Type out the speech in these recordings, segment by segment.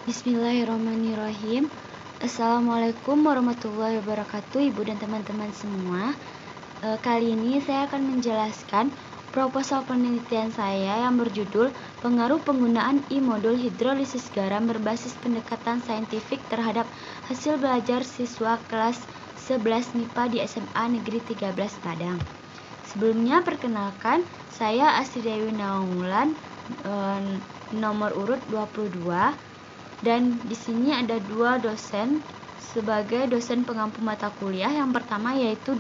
Bismillahirrahmanirrahim. Assalamualaikum warahmatullahi wabarakatuh, Ibu dan teman-teman semua. Kali ini saya akan menjelaskan proposal penelitian saya yang berjudul Pengaruh Penggunaan E-Modul Hidrolisis Garam Berbasis Pendekatan Saintifik Terhadap Hasil Belajar Siswa Kelas 11 MIPA di SMA Negeri 13 Padang. Sebelumnya perkenalkan, saya Astri Dewi Naunggulan, nomor urut 22. Dan di sini ada dua dosen sebagai dosen pengampu mata kuliah. Yang pertama yaitu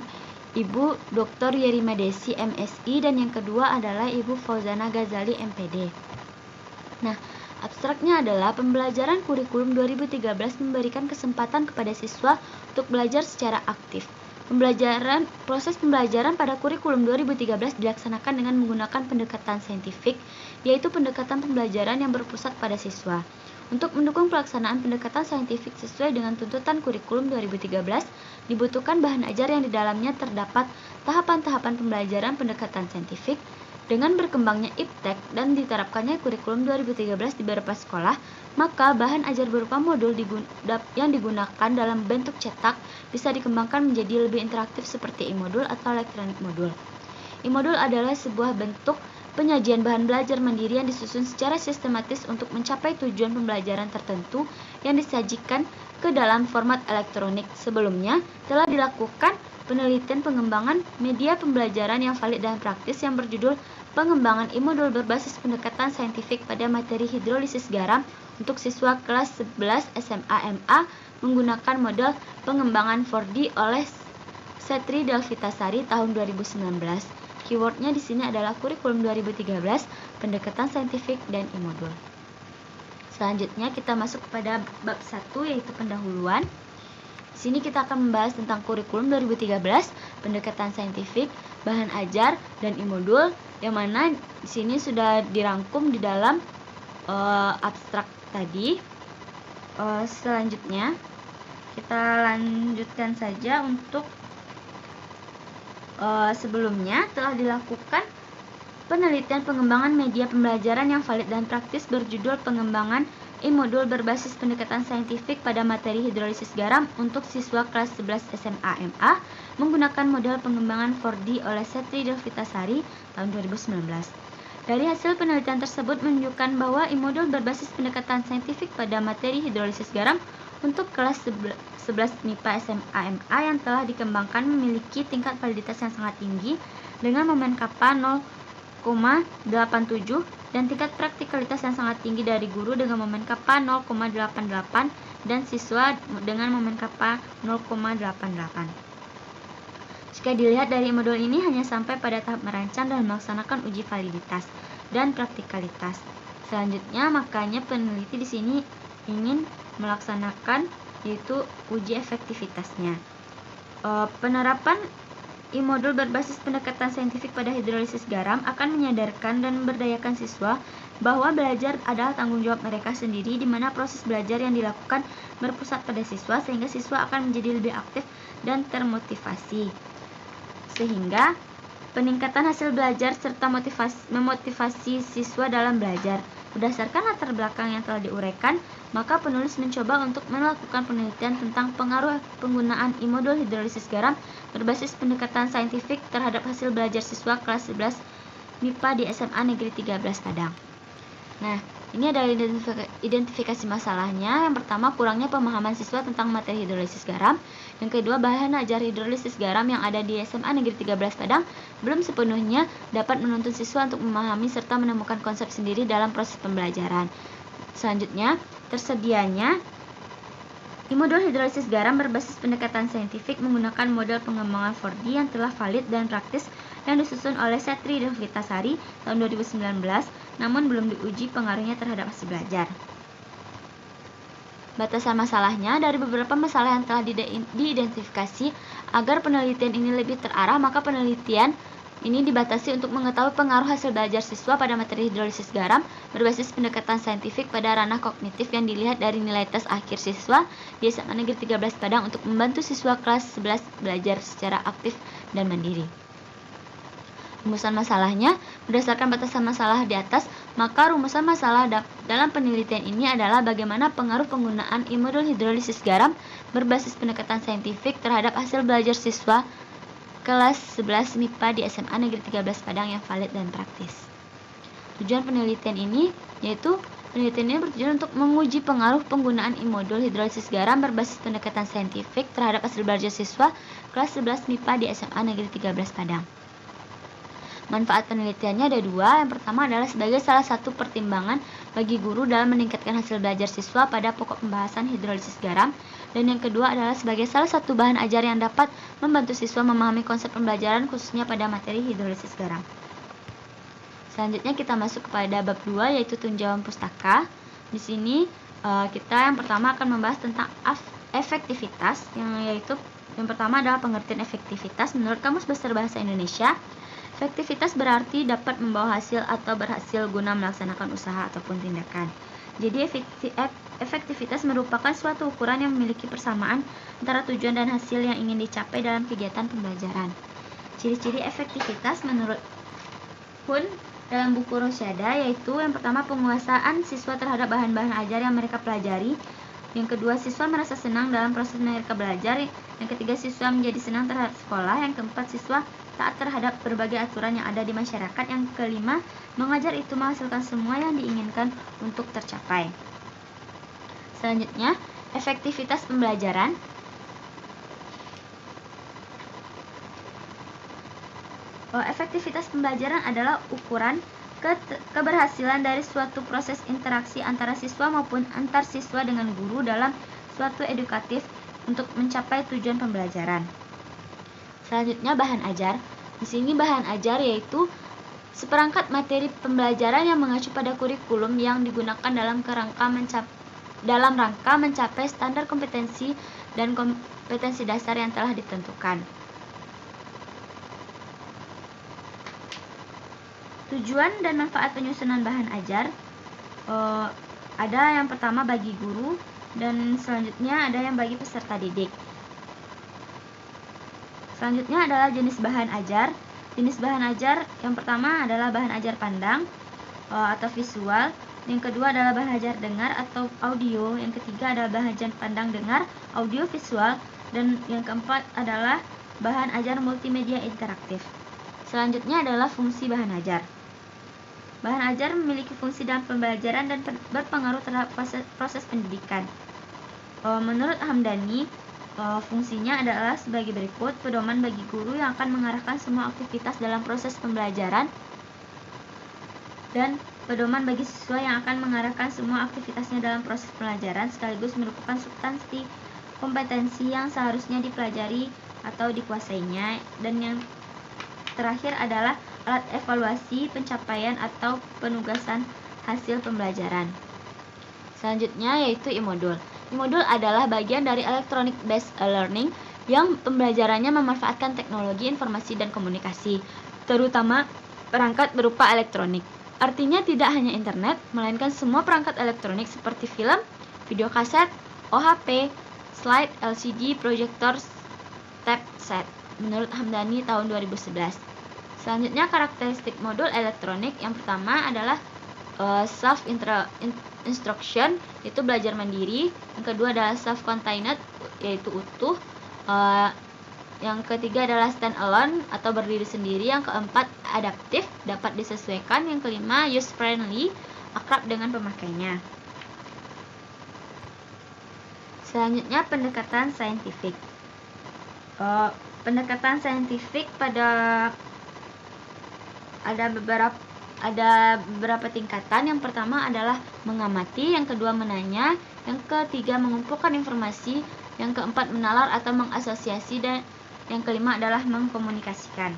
Ibu Dr. Yerima Desi MSI dan yang kedua adalah Ibu Fauzana Ghazali MPD. Nah, abstraknya adalah pembelajaran kurikulum 2013 memberikan kesempatan kepada siswa untuk belajar secara aktif. Proses pembelajaran pada kurikulum 2013 dilaksanakan dengan menggunakan pendekatan saintifik, yaitu pendekatan pembelajaran yang berpusat pada siswa. Untuk mendukung pelaksanaan pendekatan saintifik sesuai dengan tuntutan kurikulum 2013, dibutuhkan bahan ajar yang di dalamnya terdapat tahapan-tahapan pembelajaran pendekatan saintifik. Dengan berkembangnya iptek dan diterapkannya kurikulum 2013 di beberapa sekolah, maka bahan ajar berupa modul yang digunakan dalam bentuk cetak bisa dikembangkan menjadi lebih interaktif seperti e-modul atau electronic modul. E-modul adalah sebuah bentuk penyajian bahan belajar mandiri yang disusun secara sistematis untuk mencapai tujuan pembelajaran tertentu yang disajikan ke dalam format elektronik. Sebelumnya telah dilakukan penelitian pengembangan media pembelajaran yang valid dan praktis yang berjudul Pengembangan E-Modul Berbasis Pendekatan Saintifik pada Materi Hidrolisis Garam untuk siswa kelas 11 SMA MA menggunakan model pengembangan 4D oleh Setri Delvitasari tahun 2019. Keywordnya di sini adalah kurikulum 2013, pendekatan saintifik, dan e-modul. Selanjutnya kita masuk kepada bab 1 yaitu pendahuluan. Di sini kita akan membahas tentang kurikulum 2013, pendekatan saintifik, bahan ajar, dan e-modul, yang mana di sini sudah dirangkum di dalam abstrak tadi. Selanjutnya kita lanjutkan saja untuk sebelumnya telah dilakukan penelitian pengembangan media pembelajaran yang valid dan praktis berjudul Pengembangan E-Modul Berbasis Pendekatan Saintifik pada Materi Hidrolisis Garam untuk siswa kelas 11 SMA MA menggunakan model pengembangan 4D oleh Setri Delvitasari tahun 2019. Dari hasil penelitian tersebut menunjukkan bahwa e-modul berbasis pendekatan saintifik pada materi hidrolisis garam untuk kelas 11 MIPA SMA MA yang telah dikembangkan memiliki tingkat validitas yang sangat tinggi dengan momen kappa 0,87 dan tingkat praktikalitas yang sangat tinggi dari guru dengan momen kappa 0,88 dan siswa dengan momen kappa 0,88. Jika dilihat dari modul ini hanya sampai pada tahap merancang dan melaksanakan uji validitas dan praktikalitas. Selanjutnya, makanya peneliti di sini ingin melaksanakan yaitu uji efektivitasnya. Penerapan e-modul berbasis pendekatan saintifik pada hidrolisis garam akan menyadarkan dan memberdayakan siswa bahwa belajar adalah tanggung jawab mereka sendiri, di mana proses belajar yang dilakukan berpusat pada siswa sehingga siswa akan menjadi lebih aktif dan termotivasi. Sehingga peningkatan hasil belajar serta memotivasi siswa dalam belajar. Berdasarkan latar belakang yang telah diuraikan, maka penulis mencoba untuk melakukan penelitian tentang pengaruh penggunaan e-modul hidrolisis garam berbasis pendekatan saintifik terhadap hasil belajar siswa kelas 11 MIPA di SMA Negeri 13 Padang. Nah, ini adalah identifikasi masalahnya. Yang pertama, kurangnya pemahaman siswa tentang materi hidrolisis garam. Yang kedua, bahan ajar hidrolisis garam yang ada di SMA Negeri 13 Padang belum sepenuhnya dapat menuntun siswa untuk memahami serta menemukan konsep sendiri dalam proses pembelajaran. Selanjutnya, tersedianya e-modul hidrolisis garam berbasis pendekatan saintifik menggunakan model pengembangan 4D yang telah valid dan praktis yang disusun oleh Setri Delvitasari tahun 2019, namun belum diuji pengaruhnya terhadap hasil belajar. Batasan masalahnya, dari beberapa masalah yang telah diidentifikasi, agar penelitian ini lebih terarah, maka penelitian ini dibatasi untuk mengetahui pengaruh hasil belajar siswa pada materi hidrolisis garam berbasis pendekatan saintifik pada ranah kognitif yang dilihat dari nilai tes akhir siswa di SMA Negeri 13 Padang untuk membantu siswa kelas 11 belajar secara aktif dan mandiri. Rumusan masalahnya, berdasarkan batasan masalah di atas, maka rumusan masalah dalam penelitian ini adalah bagaimana pengaruh penggunaan e-modul hidrolisis garam berbasis pendekatan saintifik terhadap hasil belajar siswa kelas 11 MIPA di SMA Negeri 13 Padang yang valid dan praktis. Tujuan penelitian ini yaitu penelitian ini bertujuan untuk menguji pengaruh penggunaan e-modul hidrolisis garam berbasis pendekatan saintifik terhadap hasil belajar siswa kelas 11 MIPA di SMA Negeri 13 Padang. Manfaat penelitiannya ada dua. Yang pertama adalah sebagai salah satu pertimbangan bagi guru dalam meningkatkan hasil belajar siswa pada pokok pembahasan hidrolisis garam. Dan yang kedua adalah sebagai salah satu bahan ajar yang dapat membantu siswa memahami konsep pembelajaran khususnya pada materi hidrolisis garam. Selanjutnya kita masuk kepada bab 2 yaitu tinjauan pustaka. Di sini kita yang pertama akan membahas tentang efektivitas, yaitu yang pertama adalah pengertian efektivitas menurut Kamus Besar Bahasa Indonesia. Efektivitas berarti dapat membawa hasil atau berhasil guna melaksanakan usaha ataupun tindakan. Jadi efektivitas merupakan suatu ukuran yang memiliki persamaan antara tujuan dan hasil yang ingin dicapai dalam kegiatan pembelajaran. Ciri-ciri efektivitas menurut Hun dalam buku Rosyada yaitu yang pertama penguasaan siswa terhadap bahan-bahan ajar yang mereka pelajari. Yang kedua, siswa merasa senang dalam proses mereka belajar. Yang ketiga, siswa menjadi senang terhadap sekolah. Yang keempat, siswa taat terhadap berbagai aturan yang ada di masyarakat. Yang kelima, mengajar itu menghasilkan semua yang diinginkan untuk tercapai. Selanjutnya, efektivitas pembelajaran. Efektivitas pembelajaran adalah ukuran keberhasilan dari suatu proses interaksi antara siswa maupun antar siswa dengan guru dalam suatu edukatif untuk mencapai tujuan pembelajaran. Selanjutnya bahan ajar. Di sini bahan ajar yaitu seperangkat materi pembelajaran yang mengacu pada kurikulum yang digunakan dalam rangka mencapai standar kompetensi dan kompetensi dasar yang telah ditentukan. Tujuan dan manfaat penyusunan bahan ajar ada yang pertama bagi guru dan selanjutnya ada yang bagi peserta didik. Selanjutnya adalah jenis bahan ajar. Jenis bahan ajar yang pertama adalah bahan ajar pandang atau visual. Yang kedua adalah bahan ajar dengar atau audio. Yang ketiga adalah bahan ajar pandang dengar, audio visual. Dan yang keempat adalah bahan ajar multimedia interaktif. Selanjutnya adalah fungsi bahan ajar. Bahan ajar memiliki fungsi dalam pembelajaran dan berpengaruh terhadap proses pendidikan. Menurut Hamdani, fungsinya adalah sebagai berikut: pedoman bagi guru yang akan mengarahkan semua aktivitas dalam proses pembelajaran, dan pedoman bagi siswa yang akan mengarahkan semua aktivitasnya dalam proses pembelajaran, sekaligus merupakan substansi kompetensi yang seharusnya dipelajari atau dikuasainya. Dan yang terakhir adalah alat evaluasi pencapaian atau penugasan hasil pembelajaran. Selanjutnya yaitu e-modul. E-modul adalah bagian dari electronic based learning yang pembelajarannya memanfaatkan teknologi informasi dan komunikasi, terutama perangkat berupa elektronik. Artinya tidak hanya internet, melainkan semua perangkat elektronik seperti film, video kaset, OHP, slide, LCD, proyektor, tab set. Menurut Hamdani tahun 2011. Selanjutnya karakteristik modul elektronik. Yang pertama adalah self instruction, yaitu belajar mandiri. Yang kedua adalah self contained, yaitu utuh. Yang ketiga adalah stand alone atau berdiri sendiri. Yang keempat adaptif, dapat disesuaikan. Yang kelima use friendly, akrab dengan pemakainya. Selanjutnya pendekatan saintifik. Pendekatan saintifik ada beberapa tingkatan. Yang pertama adalah mengamati, yang kedua menanya, yang ketiga mengumpulkan informasi, yang keempat menalar atau mengasosiasi, dan yang kelima adalah mengkomunikasikan.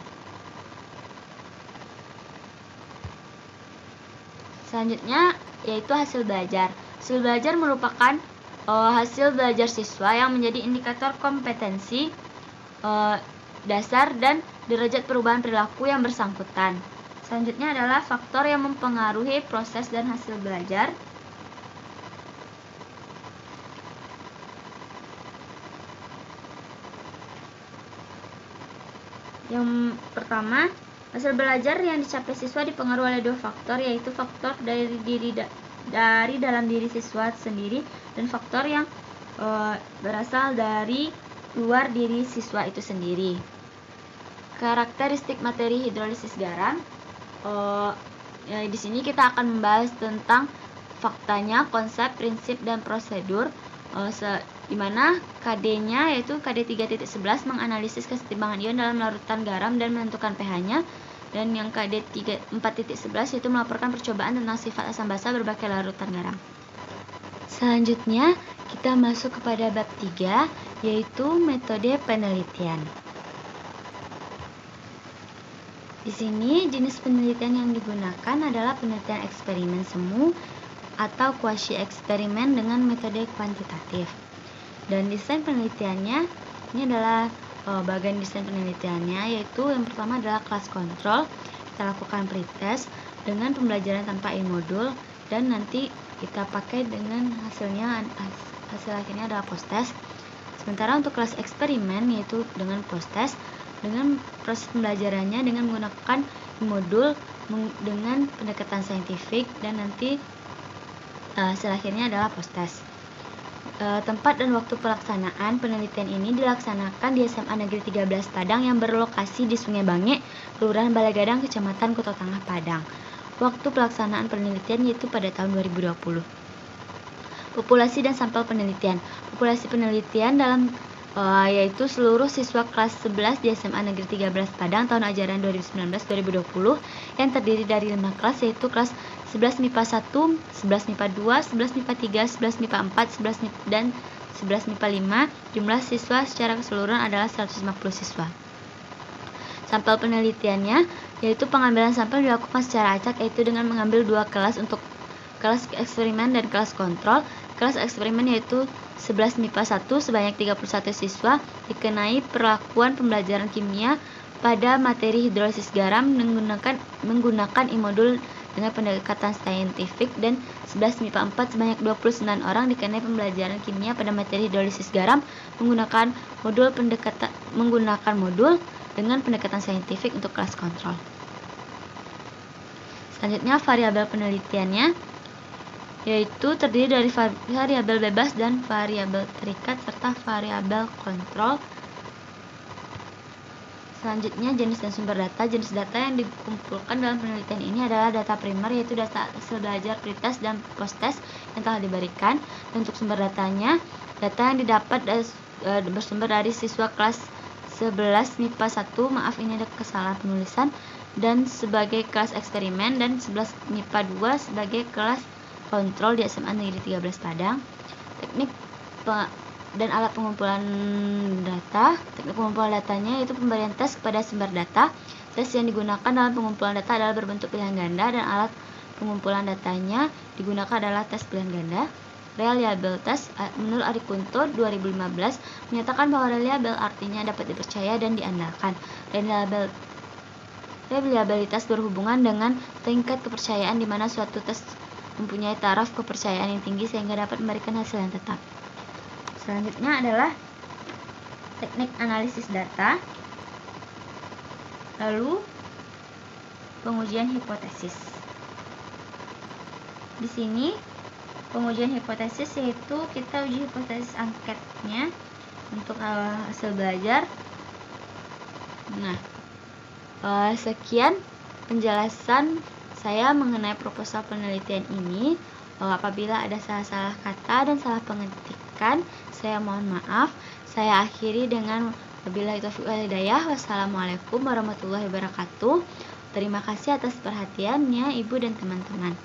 Selanjutnya yaitu hasil belajar. Hasil belajar merupakan hasil belajar siswa yang menjadi indikator kompetensi dasar dan derajat perubahan perilaku yang bersangkutan. Selanjutnya adalah faktor yang mempengaruhi proses dan hasil belajar. Yang pertama Hasil belajar yang dicapai siswa dipengaruhi oleh dua faktor, yaitu faktor dari dalam diri siswa sendiri dan faktor yang berasal dari luar diri siswa itu sendiri. Karakteristik materi hidrolisis garam. Di sini kita akan membahas tentang faktanya, konsep, prinsip, dan prosedur. Di mana KD-nya yaitu KD 3.11 menganalisis kesetimbangan ion dalam larutan garam dan menentukan pH-nya, dan yang KD 4.11 yaitu melaporkan percobaan tentang sifat asam basa berbagai larutan garam. Selanjutnya kita masuk kepada bab 3, yaitu metode penelitian. Di sini jenis penelitian yang digunakan adalah penelitian eksperimen semu atau kuasi eksperimen dengan metode kuantitatif. Dan desain penelitiannya ini adalah bagian desain penelitiannya, yaitu yang pertama adalah kelas kontrol. Kita lakukan pretest dengan pembelajaran tanpa e-modul, dan nanti kita pakai dengan hasil akhirnya adalah post-test. Sementara untuk kelas eksperimen yaitu dengan post-test, dengan proses pembelajarannya dengan menggunakan e-modul dengan pendekatan saintifik, dan nanti hasil akhirnya adalah post-test. Tempat dan waktu pelaksanaan penelitian ini dilaksanakan di SMA Negeri 13 Padang yang berlokasi di Sungai Bange, Kelurahan Balai Gadang, Kecamatan Kuto Tengah, Padang. Waktu pelaksanaan penelitian yaitu pada tahun 2020. Populasi dan sampel penelitian. Populasi penelitian dalam yaitu seluruh siswa kelas 11 di SMA Negeri 13 Padang tahun ajaran 2019-2020 yang terdiri dari 5 kelas, yaitu kelas 11 MIPA 1, 11 MIPA 2, 11 MIPA 3, 11 MIPA 4, 11 dan 11 MIPA 5. Jumlah siswa secara keseluruhan adalah 150 siswa. Sampel penelitiannya yaitu pengambilan sampel dilakukan secara acak, yaitu dengan mengambil 2 kelas untuk kelas eksperimen dan kelas kontrol. Kelas eksperimen yaitu 11 MIPA 1 sebanyak 31 siswa dikenai perlakuan pembelajaran kimia pada materi hidrolisis garam menggunakan e-modul dengan pendekatan saintifik, dan 11 MIPA 4 sebanyak 29 orang dikenai pembelajaran kimia pada materi hidrolisis garam menggunakan modul dengan pendekatan saintifik untuk kelas kontrol. Selanjutnya variabel penelitiannya yaitu terdiri dari variabel bebas dan variabel terikat serta variabel kontrol. Selanjutnya jenis dan sumber data. Jenis data yang dikumpulkan dalam penelitian ini adalah data primer, yaitu data hasil belajar pretest dan post-test yang telah diberikan. Dan untuk sumber datanya, data yang didapat bersumber dari siswa kelas 11 MIPA 1, maaf ini ada kesalahan penulisan, dan sebagai kelas eksperimen, dan 11 MIPA 2 sebagai kelas kontrol di SMA Negeri 13 Padang. Teknik dan alat pengumpulan data. Teknik pengumpulan datanya yaitu pemberian tes kepada sumber data. Tes yang digunakan dalam pengumpulan data adalah berbentuk pilihan ganda, dan alat pengumpulan datanya digunakan adalah tes pilihan ganda. Reliabilitas menurut Ari Kunto 2015 menyatakan bahwa reliable artinya dapat dipercaya dan diandalkan. Reliabilitas berhubungan dengan tingkat kepercayaan, di mana suatu tes mempunyai taraf kepercayaan yang tinggi sehingga dapat memberikan hasil yang tetap. Selanjutnya adalah teknik analisis data, lalu pengujian hipotesis. Di sini pengujian hipotesis yaitu kita uji hipotesis angketnya untuk hasil belajar. Sekian penjelasan saya mengenai proposal penelitian ini. Apabila ada salah-salah kata dan salah pengetikan, saya mohon maaf. Saya akhiri dengan wabillahi taufiq wal hidayah. Wassalamualaikum warahmatullahi wabarakatuh. Terima kasih atas perhatiannya Ibu dan teman-teman.